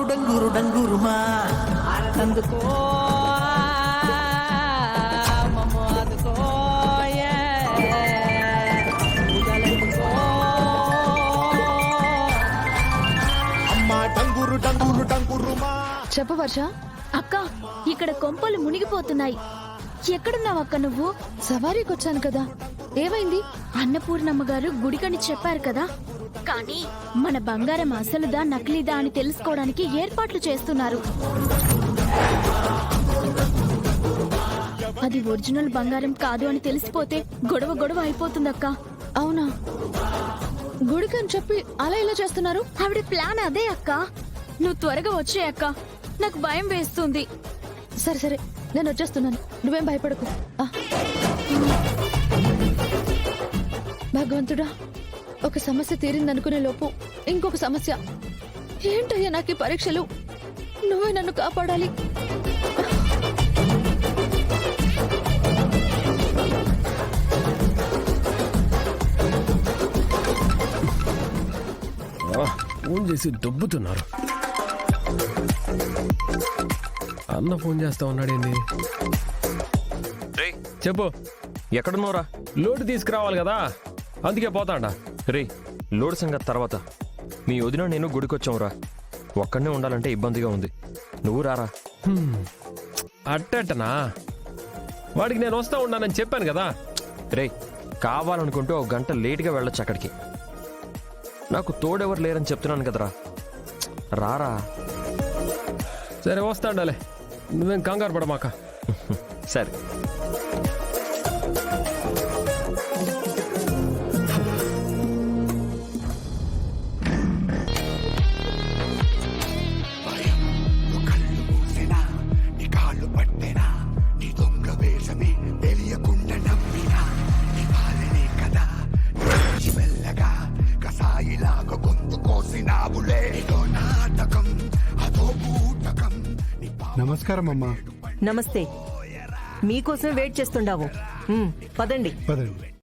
డంగురు డంగురుమా అందుకో మమ్మ అందుకో అమ్మా డంగురు డంగురు డంగురుమా. చెప్పు వర్ష. అక్క ఇక్కడ కొంపలు మునిగిపోతున్నాయి. ఎక్కడున్నావు అక్క నువ్వు? సవారీకి వచ్చాను కదా, ఏమైంది? అన్నపూర్ణమ్మ గారు గుడికని చెప్పారు కదా, కానీ మన బంగారం అసలుదా నకిలీదా అని తెలుసుకోవడానికి ఏర్పాట్లు చేస్తున్నారు. అది ఒరిజినల్ బంగారం కాదు అని తెలిసిపోతే గొడవ గొడవ అయిపోతుందక్క. అవునా? గుడికని చెప్పి అలా ఇలా చేస్తున్నారు? ఆవిడ ప్లాన్ అదే అక్క. నువ్వు త్వరగా వచ్చే అక్క, నాకు భయం వేస్తుంది. సరే సరే, నేను వచ్చేస్తున్నాను, నువ్వేం భయపడకు. భగవంతుడా, ఒక సమస్య తీరిందనుకునే లోపు ఇంకొక సమస్య. ఏంటయ్యా నాకు ఈ పరీక్షలు? నువ్వే నన్ను కాపాడాలి. ఫోన్ చేసి దొబ్బుతున్నారు. అన్న ఫోన్ చేస్తా ఉన్నాడేంది? చెప్పు. ఎక్కడున్నావురా? లోటు తీసుకురావాలి కదా, అందుకే పోతాడా. రే, లోడ్ సంగతి తర్వాత. మీ వదిన నేను గుడికొచ్చావురా. ఒక్కడనే ఉండాలంటే ఇబ్బందిగా ఉంది. నువ్వు రారా. అట్టనా? వాడికి నేను వస్తా ఉన్నానని చెప్పాను కదా. రే, కావాలనుకుంటే ఒక గంట లేట్గా వెళ్ళొచ్చు అక్కడికి. నాకు తోడెవరు లేరని చెప్తున్నాను కదరా. రారా. సరే వస్తాడాలే, నువ్వేం కంగారు పడమాక. సరే. నమస్కారం అమ్మా. నమస్తే. మీకోసమే వెయిట్ చేస్తుండావు. పదండి. పదండి.